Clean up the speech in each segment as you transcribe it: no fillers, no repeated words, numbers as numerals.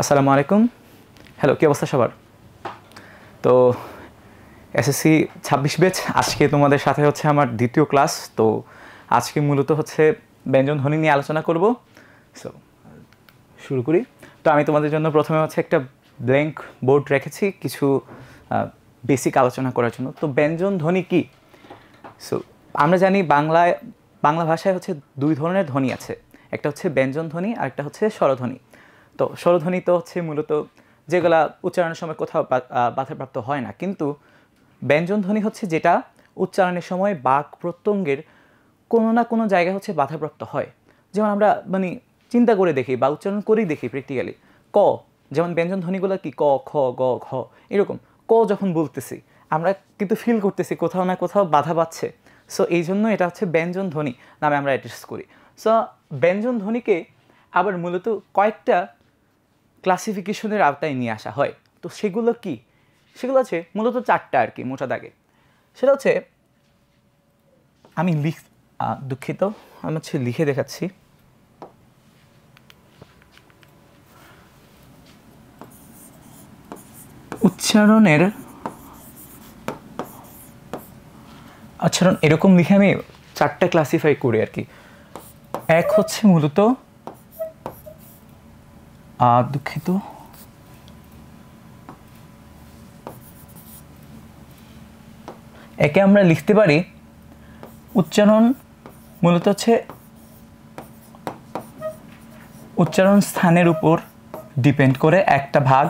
আসসালামু আলাইকুম। হ্যালো, কী অবস্থা সবার? তো এসএসসি 26 ব্যাচ আজকে তোমাদের সাথে হচ্ছে আমার দ্বিতীয় ক্লাস। তো আজকে মূলত হচ্ছে ব্যঞ্জন ধ্বনি নিয়ে আলোচনা করব। সো শুরু করি। তো আমি তোমাদের জন্য প্রথমে হচ্ছে একটা ব্ল্যাঙ্ক বোর্ড রেখেছি কিছু বেসিক আলোচনা করার জন্য। তো ব্যঞ্জন ধ্বনি কী? সো আমরা জানি বাংলা ভাষায় হচ্ছে দুই ধরনের ধ্বনি আছে, একটা হচ্ছে ব্যঞ্জন ধ্বনি আর একটা হচ্ছে স্বরধ্বনি। তো স্বরধ্বনি তো হচ্ছে মূলত যেগুলা উচ্চারণের সময় কোথাও বাধাপ্রাপ্ত হয় না, কিন্তু ব্যঞ্জন ধ্বনি হচ্ছে যেটা উচ্চারণের সময় বাক প্রত্যঙ্গের কোনো না কোনো জায়গায় হচ্ছে বাধাপ্রাপ্ত হয়। যেমন আমরা চিন্তা করে দেখি বা উচ্চারণ করেই দেখি প্র্যাকটিক্যালি। ক, যেমন ব্যঞ্জন ধ্বনিগুলো কি ক, খ, গ, ঘ, এরকম ক যখন বলতেছি আমরা কিন্তু ফিল করতেছি কোথাও না কোথাও বাধা পাচ্ছে। সো এই জন্য এটা হচ্ছে ব্যঞ্জন ধ্বনি নামে আমরা অ্যাড্রেস করি। সো ব্যঞ্জন ধ্বনিকে আবার মূলত কয়েকটা ক্লাসিফিকেশনের আওতায় নিয়ে আসা হয়। তো সেগুলো কি? সেগুলো হচ্ছে মূলত চারটা আর কি মোটা দাগে। সেটা হচ্ছে আমি দুঃখিত, আমি হচ্ছে লিখে দেখাচ্ছি। উচ্চারণ এরকম লিখে আমি চারটা ক্লাসিফাই করি আর কি। এক হচ্ছে মূলত দুঃখিত, একে আমরা লিখতে পারি উচ্চারণ মূলত হচ্ছে উচ্চারণ স্থানের উপর ডিপেন্ড করে একটা ভাগ।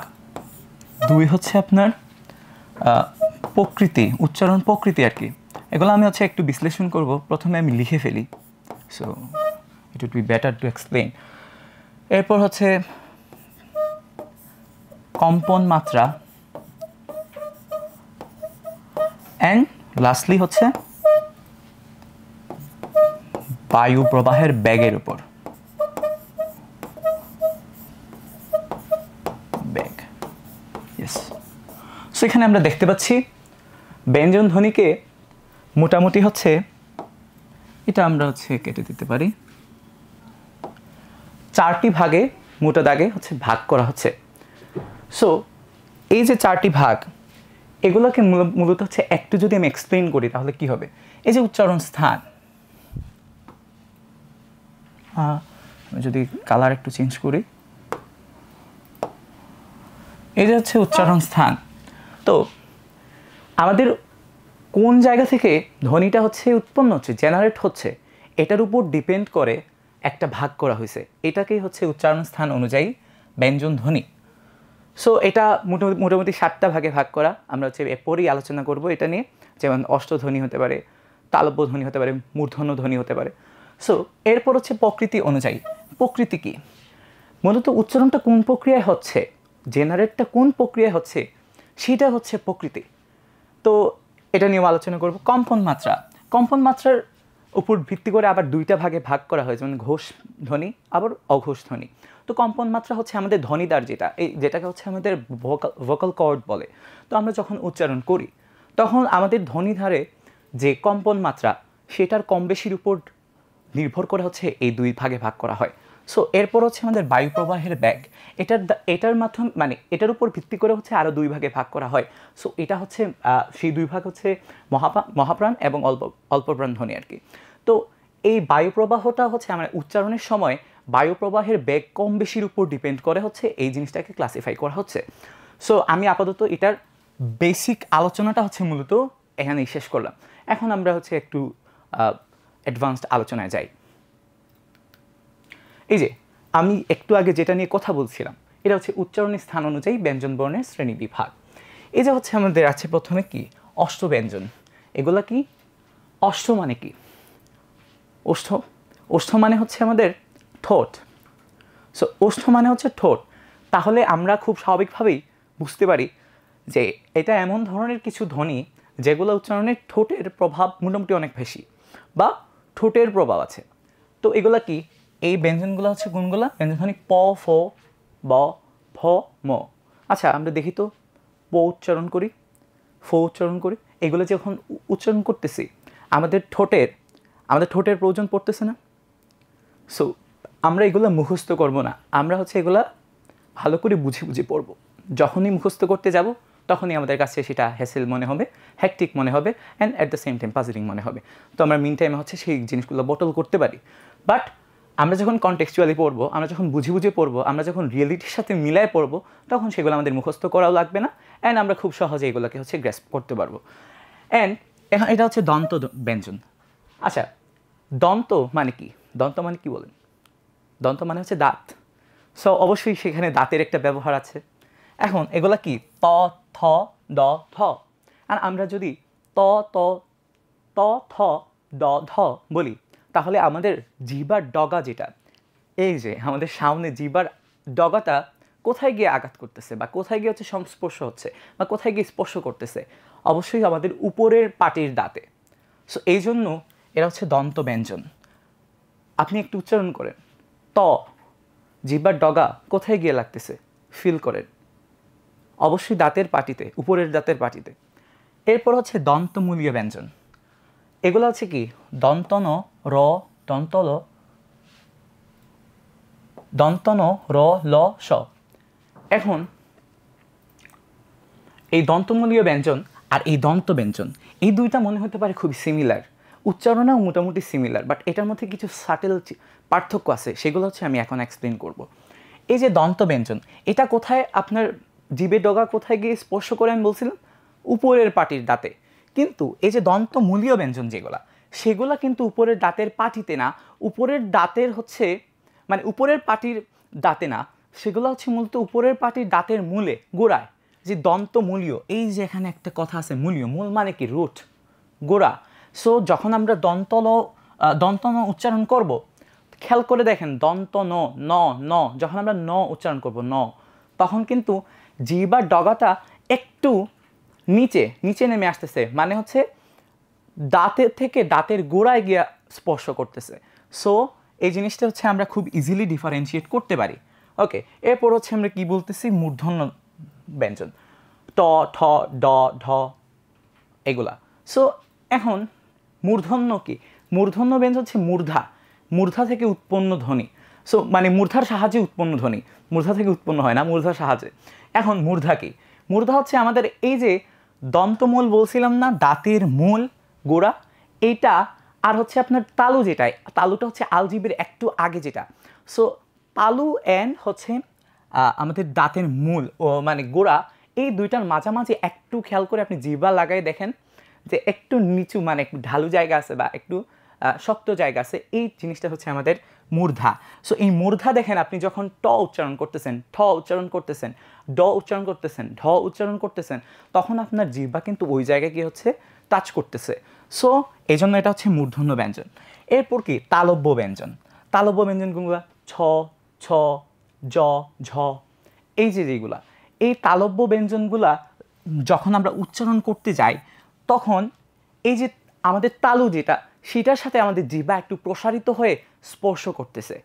দুই হচ্ছে আপনার প্রকৃতি, উচ্চারণ প্রকৃতি আর কি। এগুলো আমি হচ্ছে একটু বিশ্লেষণ করব, প্রথমে আমি লিখে ফেলি। So it would be better to explain. এরপর হচ্ছে কম্পন মাত্রা, অ্যান্ড লাস্টলি হচ্ছে বায়ু প্রবাহের বেগের উপর। বেগ, ইয়েস। সো এখানে আমরা দেখতে পাচ্ছি ব্যঞ্জন ধ্বনিকে মোটামুটি হচ্ছে, এটা আমরা হচ্ছে কেটে দিতে পারি, চারটি ভাগে মোটা দাগে হচ্ছে ভাগ করা হচ্ছে। সো এই যে চারটি ভাগ, এগুলোকে মূলত হচ্ছে একটু যদি আমি এক্সপ্লেইন করি তাহলে কি হবে। এই যে উচ্চারণ স্থান, আমি যদি কালার একটু চেঞ্জ করি, এই যে হচ্ছে উচ্চারণ স্থান। তো আমাদের কোন জায়গা থেকে ধ্বনিটা হচ্ছে উৎপন্ন হচ্ছে, জেনারেট হচ্ছে, এটার উপর ডিপেন্ড করে একটা ভাগ করা হয়েছে। এটাকেই হচ্ছে উচ্চারণ স্থান অনুযায়ী ব্যঞ্জন ধ্বনি। সো এটা মোটামুটি 7টা ভাগে ভাগ করা। আমরা হচ্ছে এরপরই আলোচনা করব এটা নিয়ে। যেমন অষ্টধ্বনি হতে পারে, তালব্য ধ্বনি হতে পারে, মূর্ধন্য ধ্বনি হতে পারে। সো এরপর হচ্ছে প্রকৃতি অনুযায়ী। প্রকৃতি কি? মূলত উচ্চারণটা কোন প্রক্রিয়ায় হচ্ছে, জেনারেটটা কোন প্রক্রিয়ায় হচ্ছে, সেটা হচ্ছে প্রকৃতি। তো এটা নিয়েও আলোচনা করব। কম্পন মাত্রা, কম্পন মাত্রার উপর ভিত্তি করে আবার দুইটা ভাগে ভাগ করা হয়, যেমন ঘোষ ধ্বনি আবার অঘোষ ধ্বনি। তো কম্পন মাত্রা হচ্ছে আমাদের ধ্বনিদ্বার, যেটাকে হচ্ছে আমাদের ভোকাল কর্ড বলে। তো আমরা যখন উচ্চারণ করি তখন আমাদের ধ্বনিধারে যে কম্পন মাত্রা, সেটার কম বেশির উপর নির্ভর করে হচ্ছে এই দুই ভাগে ভাগ করা হয়। সো এরপর হচ্ছে আমাদের বায়ু প্রবাহের বেগ, এটার মাধ্যমে এটার উপর ভিত্তি করে হচ্ছে আরও দুই ভাগে ভাগ করা হয়। সো এটা হচ্ছে সেই দুই ভাগ হচ্ছে মহাপ্রাণ এবং অল্পপ্রাণ ধ্বনি আর কি। তো এই বায়ু প্রবাহটা হচ্ছে আমার উচ্চারণের সময় বায়ু প্রবাহের বেগ কম বেশির উপর ডিপেন্ড করে হচ্ছে এই জিনিসটাকে ক্লাসিফাই করা হচ্ছে। সো আমি আপাতত এটার বেসিক আলোচনাটা হচ্ছে মূলত এখানেই শেষ করলাম। এখন আমরা হচ্ছে একটু অ্যাডভান্সড আলোচনায় যাই। এই যে আমি একটু আগে যেটা নিয়ে কথা বলছিলাম, এটা হচ্ছে উচ্চারণের স্থান অনুযায়ী ব্যঞ্জন বর্ণের শ্রেণী বিভাগ। এই যে হচ্ছে আমাদের আছে প্রথমে কি অষ্ট ব্যঞ্জন। এগুলা কি? অষ্ট মানে কি? ওষ্ঠ মানে হচ্ছে আমাদের ঠোঁট। সো ওষ্ঠ মানে হচ্ছে ঠোঁট। তাহলে আমরা খুব স্বাভাবিকভাবেই বুঝতে পারি যে এটা এমন ধরনের কিছু ধ্বনি যেগুলো উচ্চারণের ঠোঁটের প্রভাব মোটামুটি অনেক বেশি, বা ঠোঁটের প্রভাব আছে। তো এগুলা কি? এই ব্যঞ্জনগুলো হচ্ছে কোনগুলা? ব্যঞ্জনধ্বনি প, ফ, ব, ভ, ম। আচ্ছা আমরা দেখি তো, প উচ্চারণ করি, ফ উচ্চারণ করি, এগুলো যখন উচ্চারণ করতেছি আমাদের ঠোঁটের প্রয়োজন পড়তেছে না? সো আমরা এগুলো মুখস্থ করব না, আমরা হচ্ছে এগুলা ভালো করে বুঝে বুঝে পড়ব। যখনই মুখস্থ করতে যাব তখনই আমাদের কাছে সেটা হ্যাসেল মনে হবে, হ্যাকটিক মনে হবে, and at the same time puzzling মনে হবে। তো আমরা মিন টাইমে হচ্ছে সেই জিনিসগুলো বটল করতে পারি। বাট আমরা যখন কনটেক্সচুয়ালি পড়বো, আমরা যখন বুঝে বুঝে পড়বো, আমরা যখন রিয়েলিটির সাথে মিলায় পড়বো, তখন সেগুলো আমাদের মুখস্থ করাও লাগবে না, অ্যান্ড আমরা খুব সহজে এগুলোকে হচ্ছে গ্র্যাস্প করতে পারবো। অ্যান্ড এখন এটা হচ্ছে দন্ত ব্যঞ্জন। আচ্ছা, দন্ত মানে কি? দন্ত মানে কি বলেন? দন্ত মানে হচ্ছে দাঁত। সো অবশ্যই সেখানে দাঁতের একটা ব্যবহার আছে। এখন এগুলা কি? ত, থ, দ, থ। আর আমরা যদি ত, ত, ত, থ, দ, ধ বলি, তাহলে আমাদের জিহ্বার ডগা যেটা, এই যে আমাদের সামনে জিহ্বার ডগাটা কোথায় গিয়ে আঘাত করতেছে, বা কোথায় গিয়ে হচ্ছে সংস্পর্শ হচ্ছে, বা কোথায় গিয়ে স্পর্শ করতেছে? অবশ্যই আমাদের উপরের পাটির দাঁতে। সো এই জন্য এরা হচ্ছে দন্ত ব্যঞ্জন। আপনি একটু উচ্চারণ করেন, ত, জিহ্বার ডগা কোথায় গিয়ে লাগতেছে, ফিল করেন। অবশ্যই দাঁতের পাটিতে, উপরের দাঁতের পাটিতে। এরপর হচ্ছে দন্তমূলীয় ব্যঞ্জন। এগুলো হচ্ছে কি? দন্তন, র, দন্তল, দন্তন, র, ল, স। এখন এই দন্তমূলীয় ব্যঞ্জন আর এই দন্ত ব্যঞ্জন, এই দুইটা মনে হতে পারে খুবই সিমিলার, উচ্চারণেও মোটামুটি সিমিলার, বাট এটার মধ্যে কিছু সাটেল পার্থক্য আছে, সেগুলো হচ্ছে আমি এখন এক্সপ্লেন করব। এই যে দন্ত ব্যঞ্জন, এটা কোথায় আপনার জিভের ডগা কোথায় গিয়ে স্পর্শ করে আমি বলছিলাম? উপরের পাটির দাঁতে। কিন্তু এই যে দন্তমূলীয় ব্যঞ্জন যেগুলা, সেগুলা কিন্তু উপরের দাঁতের পাটিতে না, উপরের দাঁতের হচ্ছে মানে উপরের পাটির দাঁতে না, সেগুলো হচ্ছে মূলত উপরের পাটির দাঁতের মূলে, গোড়ায়। যে দন্তমূলীয়, এই যে এখানে একটা কথা আছে, মূলীয়, মূল মানে কি? রুট, গোড়া। সো যখন আমরা দন্তন উচ্চারণ করব, খেয়াল করে দেখেন, দন্ত ন, ন, ন, যখন আমরা ন উচ্চারণ করব, ন, তখন কিন্তু জিহ্বার ডগাটা একটু নিচে নিচে নেমে আসতেছে, মানে হচ্ছে দাঁতের থেকে দাঁতের গোড়ায় গিয়ে স্পর্শ করতেছে। সো এই জিনিসটা হচ্ছে আমরা খুব ইজিলি ডিফারেন্সিয়েট করতে পারি। ওকে, এরপর হচ্ছে আমরা কি বলতেছি? মূর্ধন্য ব্যঞ্জন, ট, ঠ, ড, ঢ, এগুলা। সো এখন মূর্ধন্য কি? মূর্ধন্য ব্যঞ্জন হচ্ছে মূর্ধা, মূর্ধা থেকে উৎপন্ন ধ্বনি। সো মানে মূর্ধার সাহায্যে উৎপন্ন ধ্বনি, মূর্ধা থেকে উৎপন্ন হয় না, মূর্ধার সাহায্যে। এখন মূর্ধা কি? মূর্ধা হচ্ছে আমাদের এই যে দন্তমূল বলছিলাম না, দাঁতের মূল, গোড়া, এইটা, আর হচ্ছে আপনার তালু, যেটা তালুটা হচ্ছে আলজিবের একটু আগে যেটা। সো তালু অ্যান্ড হচ্ছে আমাদের দাঁতের মূল ও মানে গোড়া, এই দুইটার মাঝামাঝি একটু খেয়াল করে আপনি জিহ্বা লাগাই দেখেন যে একটু নিচু, মানে একটু ঢালু জায়গা আছে বা একটু শক্ত জায়গা আছে, এই জিনিসটা হচ্ছে আমাদের মূর্ধা। সো এই মূর্ধা দেখেন, আপনি যখন ট উচ্চারণ করতেছেন, ঠ উচ্চারণ করতেছেন, ড উচ্চারণ করতেছেন, ঢ উচ্চারণ করতেছেন, তখন আপনার জিহ্বা কিন্তু ওই জায়গায় গিয়ে হচ্ছে টাচ করতেছে। সো এই জন্য এটা হচ্ছে মূর্ধন্য ব্যঞ্জন। এরপর কি? তালব্য ব্যঞ্জন। তালব্য ব্যঞ্জনগুলো ছ, ছ, জ, ঝ, এই যে যেগুলা, এই তালব্য ব্যঞ্জনগুলা যখন আমরা উচ্চারণ করতে যাই, তখন এই যে আমাদের তালু যেটা, সেটার সাথে আমাদের জিহ্বা একটু প্রসারিত হয়ে স্পর্শ করতেছে।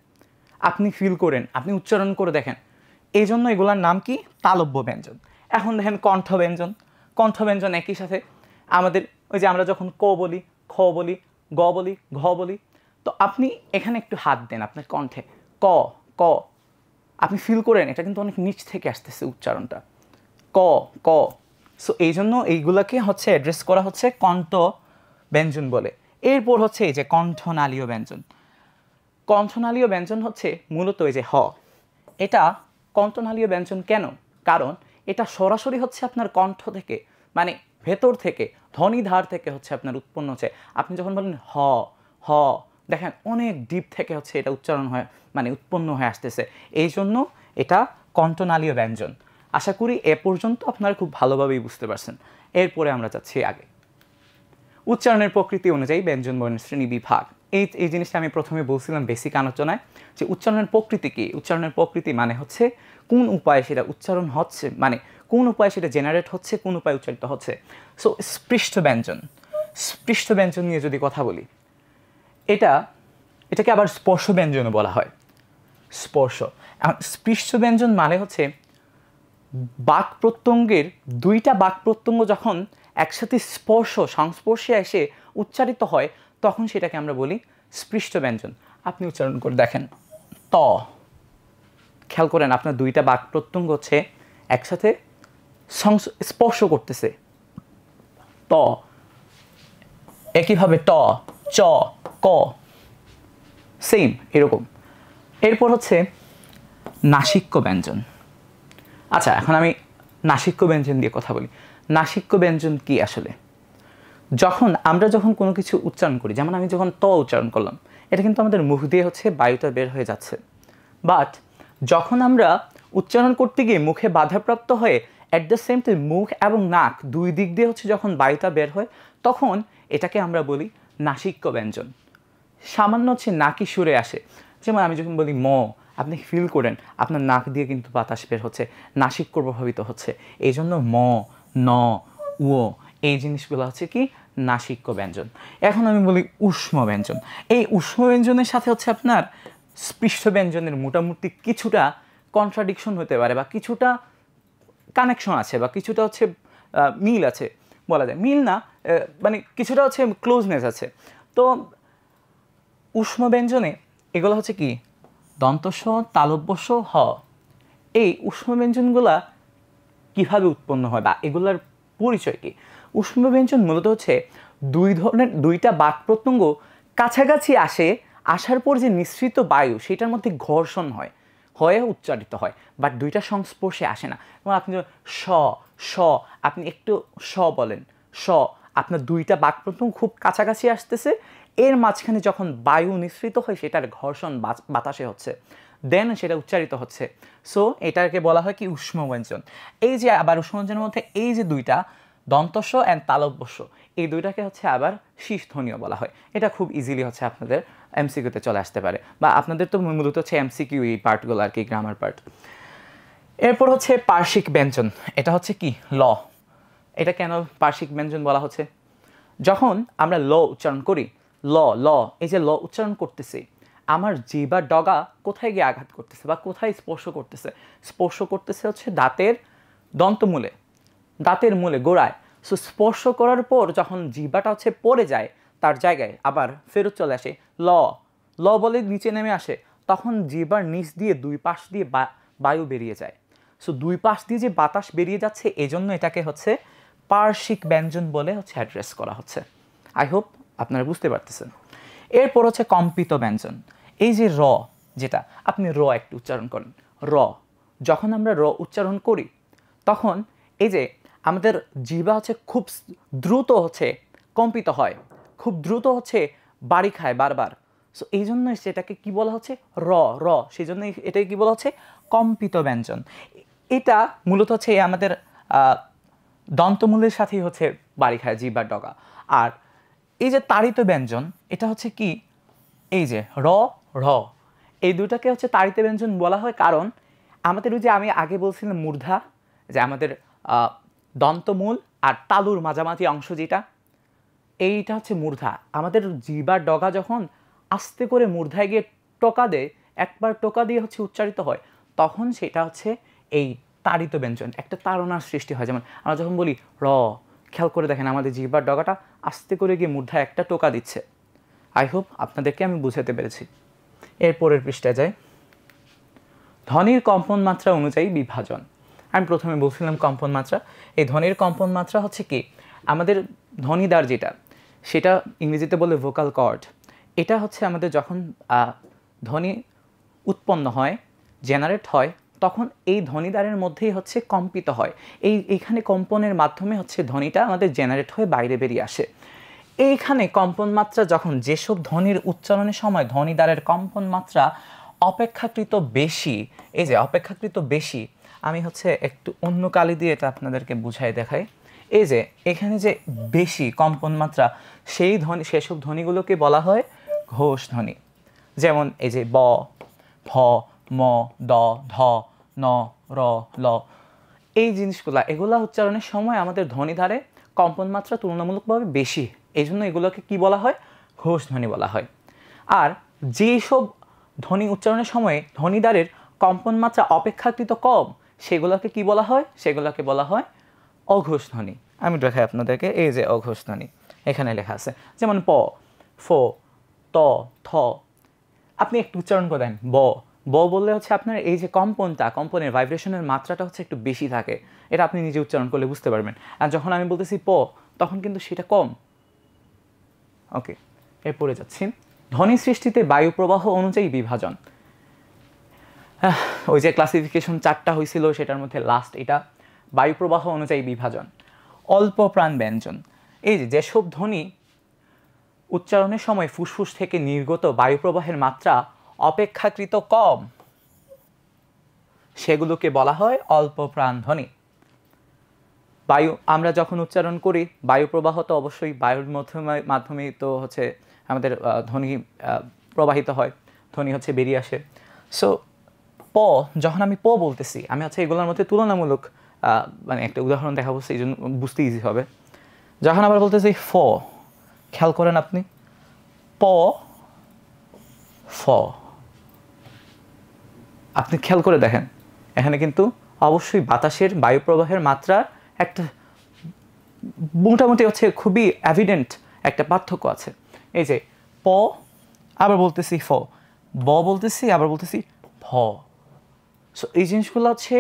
আপনি ফিল করেন, আপনি উচ্চারণ করে দেখেন। এই জন্য এগুলার নাম কি? তালব্য ব্যঞ্জন। এখন দেখেন কণ্ঠ ব্যঞ্জন। কণ্ঠ ব্যঞ্জন একই সাথে আমাদের ওই যে আমরা যখন ক বলি, খ বলি, গ বলি, ঘ বলি, তো আপনি এখানে একটু হাত দেন আপনার কণ্ঠে, ক, ক, আপনি ফিল করেন এটা কিন্তু অনেক নিচ থেকে আসতেছে উচ্চারণটা, ক, ক। সো এই জন্য এইগুলাকে হচ্ছে অ্যাড্রেস করা হচ্ছে কণ্ঠ ব্যঞ্জন বলে। এরপর হচ্ছে এই যে কণ্ঠনালীয় ব্যঞ্জন। কণ্ঠনালীয় ব্যঞ্জন হচ্ছে মূলত এই যে হ, এটা কণ্ঠনালীয় ব্যঞ্জন কেন? কারণ এটা সরাসরি হচ্ছে আপনার কণ্ঠ থেকে, মানে ভেতর থেকে, ধ্বনিধার থেকে হচ্ছে আপনার উৎপন্ন হচ্ছে। আপনি যখন বলেন হ, হ, দেখেন অনেক ডিপ থেকে হচ্ছে এটা উচ্চারণ হয়, মানে উৎপন্ন হয়ে আসতেছে। এই জন্য এটা কণ্ঠনালীয় ব্যঞ্জন। আশা করি এ পর্যন্ত আপনারা খুব ভালোভাবেই বুঝতে পারছেন। এরপরে আমরা যাচ্ছি আগে। উচ্চারণের প্রকৃতি অনুযায়ী ব্যঞ্জন বর্ণের শ্রেণী বিভাগ। এই জিনিসটা আমি প্রথমে বলছিলাম বেসিক আলোচনায়, যে উচ্চারণের প্রকৃতি কি? উচ্চারণের প্রকৃতি মানে হচ্ছে কোন উপায়ে সেটা উচ্চারণ হচ্ছে, মানে কোন উপায়ে সেটা জেনারেট হচ্ছে, কোন উপায়ে উচ্চারিত হচ্ছে। সো স্পৃষ্ট ব্যঞ্জন, স্পৃষ্ট ব্যঞ্জন নিয়ে যদি কথা বলি, এটাকে আবার স্পর্শ ব্যঞ্জনও বলা হয়। স্পর্শ, স্পৃষ্ট ব্যঞ্জন মানে হচ্ছে বাক প্রত্যঙ্গের দুইটা বাক প্রত্যঙ্গ যখন একসাথে সংস্পর্শে এসে উচ্চারিত হয়, তখন সেটাকে আমরা বলি স্পৃষ্ট ব্যঞ্জন। আপনি উচ্চারণ করে দেখেন, ত, খেয়াল করেন আপনার দুইটা বাক প্রত্যঙ্গ হচ্ছে একসাথে স্পর্শ করতেছে। ত, একইভাবে ট, চ, ক, সেম এরকম। এরপর হচ্ছে নাসিক্য ব্যঞ্জন। আচ্ছা, এখন আমি নাসিক্য ব্যঞ্জন দিয়ে কথা বলি। নাসিক্য ব্যঞ্জন কি আসলে? আমরা যখন কোনো কিছু উচ্চারণ করি, যেমন আমি যখন ত উচ্চারণ করলাম, এটা কিন্তু আমাদের মুখ দিয়ে হচ্ছে বায়ুটা বের হয়ে যাচ্ছে। বাট যখন আমরা উচ্চারণ করতে গিয়ে মুখে বাধাপ্রাপ্ত হয়ে অ্যাট দ্য সেম টাইম মুখ এবং নাক দুই দিক দিয়ে হচ্ছে যখন বায়ুটা বের হয়, তখন এটাকে আমরা বলি নাসিক্য ব্যঞ্জন। সামান্য হচ্ছে নাকি সুরে আসে। যেমন আমি যখন বলি ম, আপনি ফিল করেন আপনার নাক দিয়ে কিন্তু বাতাস বের হচ্ছে, নাসিক্য প্রভাবিত হচ্ছে। এই জন্য ম, ন, উ এই জিনিসগুলো হচ্ছে কি নাসিক্য ব্যঞ্জন। এখন আমি বলি উষ্ম ব্যঞ্জন। এই উষ্ম ব্যঞ্জনের সাথে হচ্ছে আপনার স্পৃষ্ট ব্যঞ্জনের মোটামুটি কিছুটা কন্ট্রাডিকশন হতে পারে, বা কিছুটা কানেকশন আছে, বা কিছুটা হচ্ছে মিল আছে বলা যায়। মিল না, মানে কিছুটা হচ্ছে ক্লোজনেস আছে। তো উষ্ম ব্যঞ্জনে এগুলো হচ্ছে কি দন্তস্ব, তালব্যস্ব, হ। এই উষ্ম ব্যঞ্জনগুলা কিভাবে উৎপন্ন হয় বা এগুলার পরিচয় কি? উষ্ম ব্যঞ্জন মূলত হচ্ছে দুইটা বাক প্রত্যঙ্গ কাছাকাছি আসার পর যে নিঃসৃত বায়ু সেটার মধ্যে ঘর্ষণ হয়ে উচ্চারিত হয়, বাট দুইটা সংস্পর্শে আসে না। এবং আপনি স, আপনি একটু স বলেন, আপনার দুইটা বাক প্রত্যঙ্গ খুব কাছাকাছি আসতেছে, এর মাঝখানে যখন বায়ু নিঃসৃত হয় সেটার ঘর্ষণ বাতাসে হচ্ছে, দেন সেটা উচ্চারিত হচ্ছে। সো এটাকে বলা হয় কি উষ্ম ব্যঞ্জন। এই যে আবার উষ্ম ব্যঞ্জনের মধ্যে এই যে দুইটা দন্তস্ব অ্যান্ড তালব্যস্ব, এই দুইটাকে হচ্ছে আবার শীষ ধ্বনিও বলা হয়। এটা খুব ইজিলি হচ্ছে আপনাদের এমসিকিউতে চলে আসতে পারে, বা আপনাদের তো মূলত হচ্ছে এমসিকিউ এই পার্টগুলো আর কি, গ্রামার পার্ট। এরপর হচ্ছে পার্শ্বিক ব্যঞ্জন। এটা হচ্ছে কি ল। এটা কেন পার্শ্বিক ব্যঞ্জন বলা হচ্ছে? যখন আমরা ল উচ্চারণ করি, ল এই যে ল উচ্চারণ করতেছি, আমার জিহ্বার ডগা কোথায় গিয়ে আঘাত করতেছে বা কোথায় স্পর্শ করতেছে হচ্ছে দাঁতের দন্তমূলে, দাঁতের মূলে, গোড়ায়। সো স্পর্শ করার পর যখন জিহ্বাটা হচ্ছে পড়ে যায় তার জায়গায়, আবার ফেরত চলে আসে ল বলে নিচে নেমে আসে, তখন জিহ্বার নিচ দিয়ে দুই পাশ দিয়ে বায়ু বেরিয়ে যায়। সো দুই পাশ দিয়ে যে বাতাস বেরিয়ে যাচ্ছে, এজন্য এটাকে হচ্ছে পার্শ্বিক ব্যঞ্জন বলে হচ্ছে অ্যাড্রেস করা হচ্ছে। আই হোপ আপনারা বুঝতে পারতেছেন। এরপর হচ্ছে কম্পিত ব্যঞ্জন। এই যে র, যেটা আপনি র একটু উচ্চারণ করেন, র, যখন আমরা র উচ্চারণ করি তখন এই যে আমাদের জিহ্বা হচ্ছে খুব দ্রুত হচ্ছে কম্পিত হয়, খুব দ্রুত হচ্ছে বাড়ি খায় বারবার। সো এই জন্য সেটাকে কি বলা হচ্ছে র, সেই জন্য এটাকে কি বলা হচ্ছে কম্পিত ব্যঞ্জন। এটা মূলত হচ্ছে আমাদের দন্তমূলের সাথেই হচ্ছে বাড়ি খায় জিহ্বার ডগা। আর এই যে তাড়িত ব্যঞ্জন, এটা হচ্ছে কি এই যে র, এই দুটাকে হচ্ছে তাড়িত ব্যঞ্জন বলা হয়, কারণ আমাদের ওই যে আমি আগে বলছিলাম মূর্ধা, যে আমাদের দন্তমূল আর তালুর মাঝামাঝি অংশ যেটা, এইটা হচ্ছে মূর্ধা। আমাদের জিহ্বার ডগা যখন আস্তে করে মূর্ধায় গিয়ে টোকা দেয়, একবার টোকা দিয়ে হচ্ছে উচ্চারিত হয়, তখন সেটা হচ্ছে এই তাড়িত ব্যঞ্জন, একটা তাড়নার সৃষ্টি হয়। যেমন আমরা যখন বলি র, খেয়াল করে দেখেন আমাদের জিহ্বার ডগাটা আস্তে করে গিয়ে মূর্ধায় একটা টোকা দিচ্ছে। আই হোপ আপনাদেরকে আমি বুঝাতে পেরেছি। এরপরের পৃষ্ঠায় যাই, ধ্বনির কম্পন মাত্রা অনুযায়ী বিভাজন। আমি প্রথমে বলছিলাম কম্পন মাত্রা। এই ধ্বনির কম্পন মাত্রা হচ্ছে কি আমাদের ধ্বনিদ্বার যেটা, সেটা ইংরেজিতে বলে ভোকাল কর্ড। এটা হচ্ছে আমাদের যখন ধ্বনি উৎপন্ন হয়, জেনারেট হয়, তখন এই ধ্বনিদ্বারের মধ্যেই হচ্ছে কম্পিত হয়। এইখানে কম্পনের মাধ্যমে হচ্ছে ধ্বনিটা আমাদের জেনারেট হয়ে বাইরে বেরিয়ে আসে। এইখানে কম্পন মাত্রা যখন যেসব ধ্বনির উচ্চারণের সময় ধ্বনিদ্বারের কম্পন মাত্রা অপেক্ষাকৃত বেশি, এই যে অপেক্ষাকৃত বেশি, আমি হচ্ছে একটু অন্য কালি দিয়ে এটা আপনাদেরকে বুঝাই দেখাই। এই যে এখানে যে বেশি কম্পন মাত্রা, সেসব ধ্বনিগুলোকে বলা হয় ঘোষ ধ্বনি। যেমন এই যে ব, ভ, ম, দ, ধ, ন, র, ল, এই জিনিসগুলা, এগুলা উচ্চারণের সময় আমাদের ধ্বনিধারে কম্পন মাত্রা তুলনামূলকভাবে বেশি, এই জন্য এগুলোকে কি বলা হয় ঘোষ ধ্বনি বলা হয়। আর যেসব ধ্বনি উচ্চারণের সময় ধ্বনিদ্বারের কম্পন মাত্রা অপেক্ষাকৃত কম, সেগুলোকে কি বলা হয়, সেগুলোকে বলা হয় অঘোষ ধ্বনি। আমি দেখাই আপনাদেরকে, এই যে অঘোষ ধ্বনি এখানে লেখা আছে। যেমন প, ফ, ত, থ, আপনি একটু উচ্চারণ করে দেন ব, ব বললে হচ্ছে আপনার এই যে কম্পনের ভাইব্রেশনের মাত্রাটা হচ্ছে একটু বেশি থাকে, এটা আপনি নিজে উচ্চারণ করলে বুঝতে পারবেন। আর যখন আমি বলতেছি প, তখন কিন্তু সেটা কম। ওকে, এরপরে যাচ্ছি। ধ্বনি সৃষ্টিতে বায়ু প্রবাহ অনুযায়ী বিভাজন। ওই যে ক্লাসিফিকেশন 4টা হয়েছিল, সেটার মধ্যে লাস্ট এটা, বায়ু প্রবাহ অনুযায়ী বিভাজন। অল্প প্রাণ ব্যঞ্জন, এই যে যেসব ধ্বনি উচ্চারণের সময় ফুসফুস থেকে নির্গত বায়ু প্রবাহের মাত্রা অপেক্ষাকৃত কম, সেগুলোকে বলা হয় অল্প প্রাণ ধ্বনি। বায়ু আমরা যখন উচ্চারণ করি, বায়ু প্রবাহ তো অবশ্যই বায়ুর মাধ্যমেই তো হচ্ছে আমাদের ধ্বনি প্রবাহিত হয়, ধ্বনি হচ্ছে বেরিয়ে আসে। সো প, যখন আমি প বলতেছি, আমি হচ্ছে এগুলোর মধ্যে তুলনামূলক মানে একটা উদাহরণ দেখাবো, এই জন্য বুঝতে ইজি হবে। যখন আবার বলতেছি ফ, খেয়াল করেন আপনি, প ফ, আপনি খেয়াল করে দেখেন এখানে কিন্তু অবশ্যই বাতাসের বায়ু প্রবাহের মাত্রা একটা মোটামুটি হচ্ছে খুবই এভিডেন্ট একটা পার্থক্য আছে। এই যে প, আবার বলতেছি ফ, ব বলতেছি, আবার বলতেছি ফ। সো এই জিনিসগুলো হচ্ছে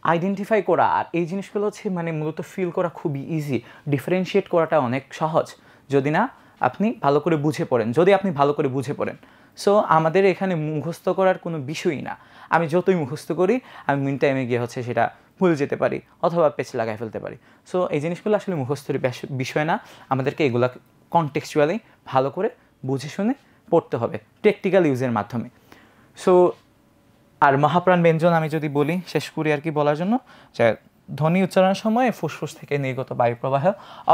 আইডেন্টিফাই করা, আর এই জিনিসগুলো হচ্ছে মানে মূলত ফিল করা খুবই ইজি, ডিফারেন্সিয়েট করাটা অনেক সহজ যদি না আপনি ভালো করে বুঝে পড়েন, যদি আপনি ভালো করে বুঝে পড়েন। সো আমাদের এখানে মুখস্থ করার কোনো বিষয়ই না, আমি যতই মুখস্থ করি আমি মিন টাইমে গিয়ে হচ্ছে সেটা ভুলে যেতে পারি অথবা পেছ লাগাই ফেলতে পারি। সো এই জিনিসগুলো আসলে মুখস্থের বিষয় না, আমাদেরকে এগুলো কনটেক্সচুয়ালি ভালো করে বুঝে শুনে পড়তে হবে প্র্যাকটিক্যাল ইউজের মাধ্যমে। সো আর মহাপ্রাণ ব্যঞ্জন আমি যদি বলি, শেষ করি আর কি বলার জন্য, যে ধ্বনি উচ্চারণের সময় ফুসফুস থেকে নির্গত বায়ু প্রবাহ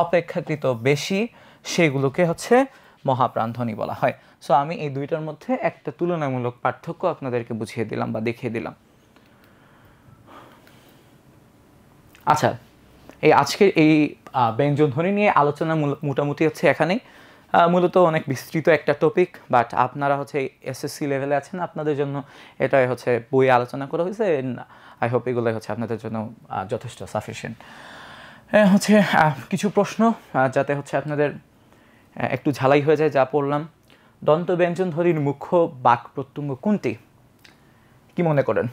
অপেক্ষাকৃত বেশি, সেগুলোকে হচ্ছে মহাপ্রাণ ধ্বনি বলা হয়। সো আমি এই দুইটার মধ্যে একটা তুলনামূলক পার্থক্য আপনাদেরকে বুঝিয়ে দিলাম বা দেখিয়ে দিলাম। আচ্ছা, এই আজকের এই ব্যঞ্জন ধ্বনি নিয়ে আলোচনা মোটামুটি হচ্ছে এখানেই। মূলত অনেক বিস্তৃত একটা টপিক, বাট আপনারা হচ্ছে এসএসসি লেভেলে আছেন, আপনাদের জন্য এটাই হচ্ছে বইয়ে আলোচনা করা হয়েছে। আই হোপ এগুলোই হচ্ছে আপনাদের জন্য যথেষ্ট সাফিসিয়েন্ট। হচ্ছে কিছু প্রশ্ন যাতে হচ্ছে আপনাদের একটু ঝালাই হয়ে যায় যা পড়লাম। দন্ত ব্যঞ্জন ধ্বনির মুখ্য বাক প্রত্যঙ্গ কোনটি? কি মনে করেন?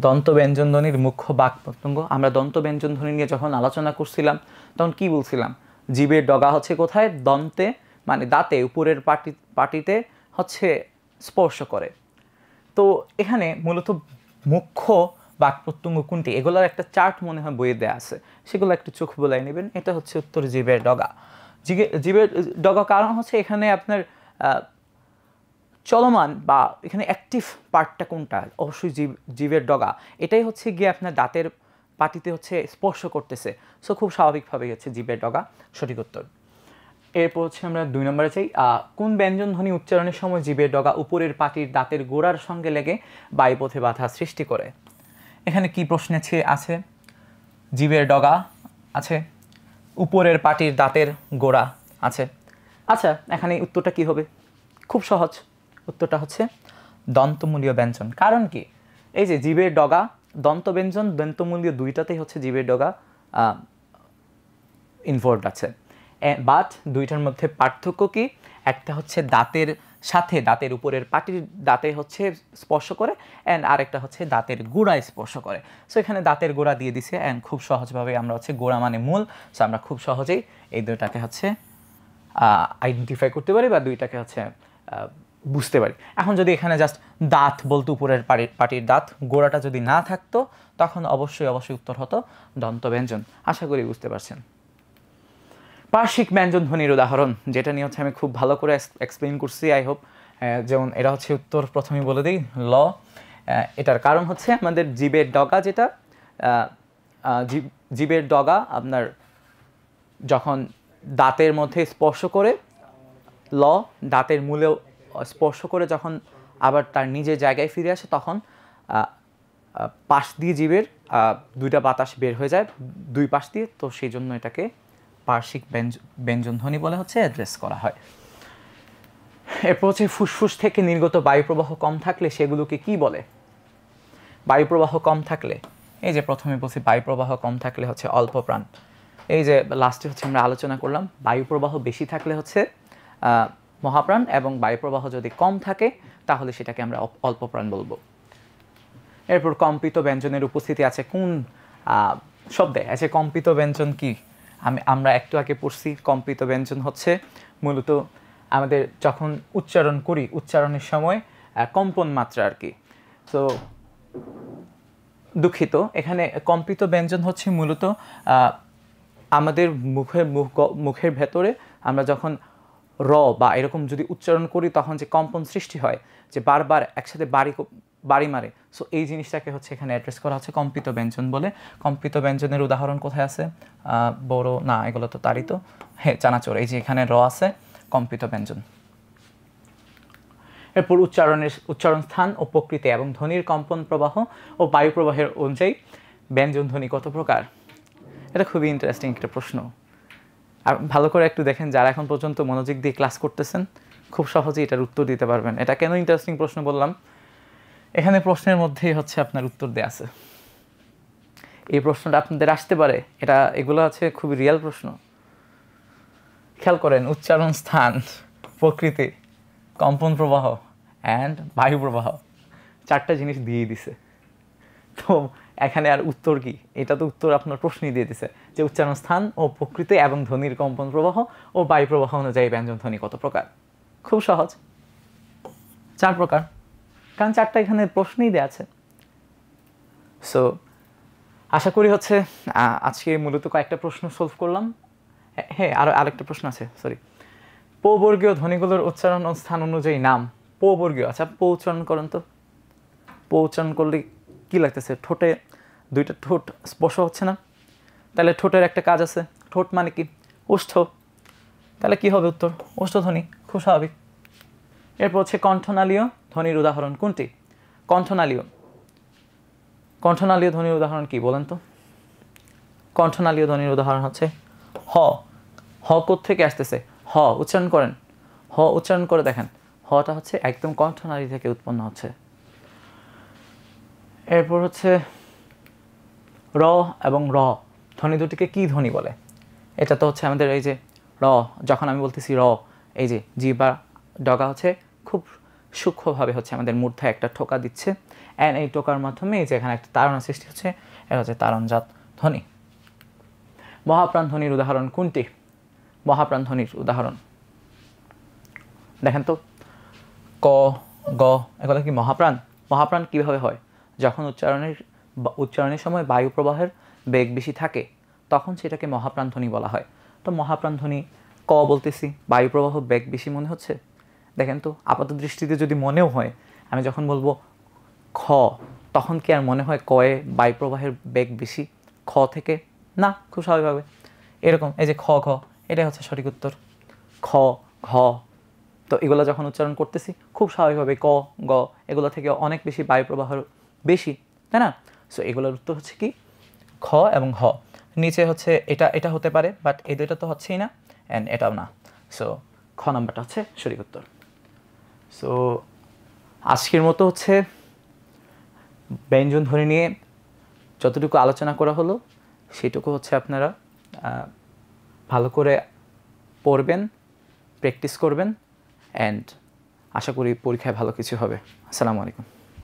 দন্ত ব্যঞ্জন ধ্বনির মুখ্য বাক প্রত্যঙ্গ, আমরা দন্ত ব্যঞ্জন ধ্বনি নিয়ে যখন আলোচনা করছিলাম তখন কি বলছিলাম? জিভের ডগা হচ্ছে কোথায়? দন্তে, মানে দাঁতে উপরের পাটিতে হচ্ছে স্পর্শ করে। তো এখানে মূলত মুখ্য বাক প্রত্যঙ্গ কোনটি, এগুলোর একটা চার্ট মনে হয় বইয়ে দেওয়া আছে, সেগুলো একটু চোখ বোলাই নেবেন। এটা হচ্ছে উত্তর জিভের ডগা। জিভের ডগা কারণ হচ্ছে এখানে আপনার চলমান বা এখানে অ্যাক্টিভ পার্টটা কোনটা? অবশ্যই জিভের ডগা, এটাই হচ্ছে গিয়ে আপনার দাঁতের পাটিতে হচ্ছে স্পর্শ করতেছে। সো খুব স্বাভাবিকভাবেই হচ্ছে জিভের ডগা সঠিক উত্তর। এরপর হচ্ছে আমরা 2 নম্বরে চাই, কোন ব্যঞ্জন ধ্বনি উচ্চারণের সময় জিভের ডগা উপরের পাটির দাঁতের গোড়ার সঙ্গে লেগে বায়ুপথে বাধা সৃষ্টি করে? এখানে কি প্রশ্ন আছে? জিভের ডগা আছে, উপরের পাটির দাঁতের গোড়া আছে। আচ্ছা, এখানে উত্তরটা কি হবে? খুব সহজ, উত্তরটা হচ্ছে দন্তমূলীয় ব্যঞ্জন। কারণ কি? এই যে জিভের ডগা, দন্ত ব্যঞ্জন, দন্তমূলীয় দুইটাতেই হচ্ছে জিভের ডগা ইনভলভড আছে। বাট দুইটার মধ্যে পার্থক্য কি? একটা হচ্ছে দাঁতের সাথে দাঁতের উপরের পাটির দাঁতে হচ্ছে স্পর্শ করে, অ্যান্ড আরেকটা হচ্ছে দাঁতের গোড়ায় স্পর্শ করে। সো এখানে দাঁতের গোড়া দিয়ে দিছে, অ্যান্ড খুব সহজভাবে আমরা হচ্ছে গোড়া মানে মূল, সো আমরা খুব সহজেই এই দুইটাকে হচ্ছে আইডেন্টিফাই করতে পারি বা দুইটাকে হচ্ছে বুঝতে পারি। এখন যদি এখানে জাস্ট দাঁত বলতো উপরের পাটির দাঁত, গোড়াটা যদি না থাকতো, তখন অবশ্যই উত্তর হতো দন্ত ব্যঞ্জন। আশা করি বুঝতে পারছেন। পার্শ্বিক ব্যঞ্জন ধ্বনির উদাহরণ, যেটা নিয়ে হচ্ছে আমি খুব ভালো করে এক্সপ্লেইন করছি আই হোপ। যেমন এটা হচ্ছে উত্তর প্রথমেই বলে দিই, ল। এটার কারণ হচ্ছে আমাদের জিভের ডগা, যেটা জিভের ডগা আপনার যখন দাঁতের মধ্যে স্পর্শ করে, ল, দাঁতের মূলেও স্পর্শ করে যখন আবার তার নিজের জায়গায় ফিরে আসে, তখন পাশ দিয়ে জিভের দুইটা বাতাস বের হয়ে যায় দুই পাশ দিয়ে, তো সেই জন্য এটাকে পার্শ্বিক ব্যঞ্জন ধ্বনি বলে হচ্ছে অ্যাড্রেস করা হয়। এরপর হচ্ছে ফুসফুস থেকে নির্গত বায়ু প্রবাহ কম থাকলে সেগুলোকে কি বলে? বায়ু প্রবাহ কম থাকলে, এই যে প্রথমে বলছি বায়ু প্রবাহ কম থাকলে হচ্ছে অল্প প্রাণ। এই যে লাস্টে হচ্ছে আমরা আলোচনা করলাম বায়ু প্রবাহ বেশি থাকলে হচ্ছে মহাপ্রাণ এবং বায়ুপ্রবাহ যদি কম থাকে তাহলে সেটাকে আমরা অল্প প্রাণ বলবো। এরপর কম্পিত ব্যঞ্জনের উপস্থিতি আছে কোন শব্দে? আছে কম্পিত ব্যঞ্জন কি? আমরা একটু আগে পড়ছি, কম্পিত ব্যঞ্জন হচ্ছে মূলত আমাদের যখন উচ্চারণ করি, উচ্চারণের সময় কম্পন মাত্রা আর কি। তো দুঃখিত, এখানে কম্পিত ব্যঞ্জন হচ্ছে মূলত আমাদের মুখের ভেতরে আমরা যখন র বা এরকম যদি উচ্চারণ করি তখন যে কম্পন সৃষ্টি হয়, যে বারবার একসাথে বাড়ি মারে, সো এই জিনিসটাকে হচ্ছে এখানে অ্যাড্রেস করা হচ্ছে কম্পিত ব্যঞ্জন বলে। কম্পিত ব্যঞ্জনের উদাহরণ কোথায় আছে? বড় না, এগুলো তো তারিত, হ্যাঁ চানাচোর, এই যে এখানে র আছে, কম্পিত ব্যঞ্জন। এরপর উচ্চারণ স্থান ও প্রকৃতি এবং ধ্বনির কম্পন প্রবাহ ও বায়ু প্রবাহের অনুযায়ী ব্যঞ্জন ধ্বনি কত প্রকার? এটা খুবই ইন্টারেস্টিং একটা প্রশ্ন। আর ভালো করে একটু দেখেন, যারা এখন পর্যন্ত মনোযোগ দিয়ে ক্লাস করতেছেন খুব সহজেই এটার উত্তর দিতে পারবেন। এটা কেন ইন্টারেস্টিং প্রশ্ন বললাম? এখানে প্রশ্নের মধ্যেই হচ্ছে আপনার উত্তর দেয়া আছে। এই প্রশ্নটা আপনাদের আসতে পারে, এগুলো আছে খুবই রিয়েল প্রশ্ন। খেয়াল করেন, উচ্চারণ স্থান, প্রকৃতি, কম্পন প্রবাহ অ্যান্ড বায়ু প্রবাহ, 4টা জিনিস দিয়ে দিছে। তো এখানে আর উত্তর কি? এটা তো উত্তর আপনার প্রশ্নই দিয়ে দিছে যে উচ্চারণ স্থান ও প্রকৃতি এবং ধ্বনির কম্পন প্রবাহ ও বায়ু প্রবাহ অনুযায়ী ব্যঞ্জন ধ্বনি কত প্রকার। খুব সহজ, 4 প্রকার, কারণ 4টা এখানে প্রশ্নই দেওয়া আছে। সো আশা করি হচ্ছে আজকে মূলত কয়েকটা প্রশ্ন সলভ করলাম। হ্যাঁ, আরেকটা প্রশ্ন আছে, সরি। পবর্গীয় ধ্বনিগুলোর উচ্চারণ ও স্থান অনুযায়ী নাম। পবর্গীয়, আচ্ছা প উচ্চারণ করেন তো। প উচ্চারণ করলে কী লাগতেছে? ঠোঁটে 2টা ঠোঁট স্পর্শ হচ্ছে না? তাহলে ঠোঁটের একটা কাজ আছে, ঠোঁট মানে কি? ওষ্ঠ। তাহলে কি হবে উত্তর? ওষ্ঠধ্বনি, খুব স্বাভাবিক। এরপর হচ্ছে কণ্ঠনালীয় ধ্বনির উদাহরণ কোনটি? কণ্ঠনালীয় ধ্বনির উদাহরণ কি বলেন তো? কণ্ঠনালীয় ধ্বনির উদাহরণ হচ্ছে হ। হ কোত্থেকে আসতেছে? হ উচ্চারণ করেন, হ উচ্চারণ করে দেখেন, হটা হচ্ছে একদম কণ্ঠনালী থেকে উৎপন্ন হচ্ছে। এরপর হচ্ছে র এবং র ধ্বনি দুটিকে কি ধ্বনি বলে? এটা তো হচ্ছে আমাদের এই যে র, যখন আমি বলতেছি র, এই যে জিহ্বা ডগা হচ্ছে খুব সূক্ষ্মভাবে হচ্ছে আমাদের মূর্ধায় একটা ঠোকা দিচ্ছে, অ্যান্ড এই টোকার মাধ্যমে এই যে এখানে একটা তাড়না সৃষ্টি হচ্ছে, এটা হচ্ছে তাড়নজাত ধ্বনি। মহাপ্রাণ ধ্বনির উদাহরণ কোনটি? মহাপ্রাণ ধ্বনির উদাহরণ দেখেন তো, ক, গ, এগুলো কি মহাপ্রাণ? মহাপ্রাণ কীভাবে হয়? যখন উচ্চারণের সময় বায়ু প্রবাহের বেগ বেশি থাকে তখন সেটাকে মহাপ্রাণ ধ্বনি বলা হয়। তো মহাপ্রাণ ধ্বনি ক বলতেছি, বায়ু প্রবাহ বেগ বেশি মনে হচ্ছে, দেখেন তো আপাত দৃষ্টিতে যদি মনেও হয়, আমি যখন বলবো খ তখন কি আর মনে হয় কয়ে বায়ু প্রবাহের বেগ বেশি খ থেকে? না, খুব স্বাভাবিকভাবে এরকম, এই যে খ ঘ, এটাই হচ্ছে সঠিক উত্তর। খ, ঘ, তো এগুলো যখন উচ্চারণ করতেছি খুব স্বাভাবিকভাবে ক, গ এগুলো থেকে অনেক বেশি বায়ু প্রবাহ বেশি, তাই না? সো এগুলোর উত্তর হচ্ছে কি? খ এবং হ। নিচে হচ্ছে এটা হতে পারে, বাট এই দুইটা তো হচ্ছেই না, অ্যান্ড এটাও না। সো খ নাম্বারটা হচ্ছে সঠিক উত্তর। সো আজকের মতো হচ্ছে ব্যঞ্জন ধ্বনি নিয়ে যতটুকু আলোচনা করা হলো সেটুকু হচ্ছে আপনারা ভালো করে পড়বেন, প্র্যাকটিস করবেন, অ্যান্ড আশা করি পরীক্ষায় ভালো কিছু হবে। আসসালামু আলাইকুম।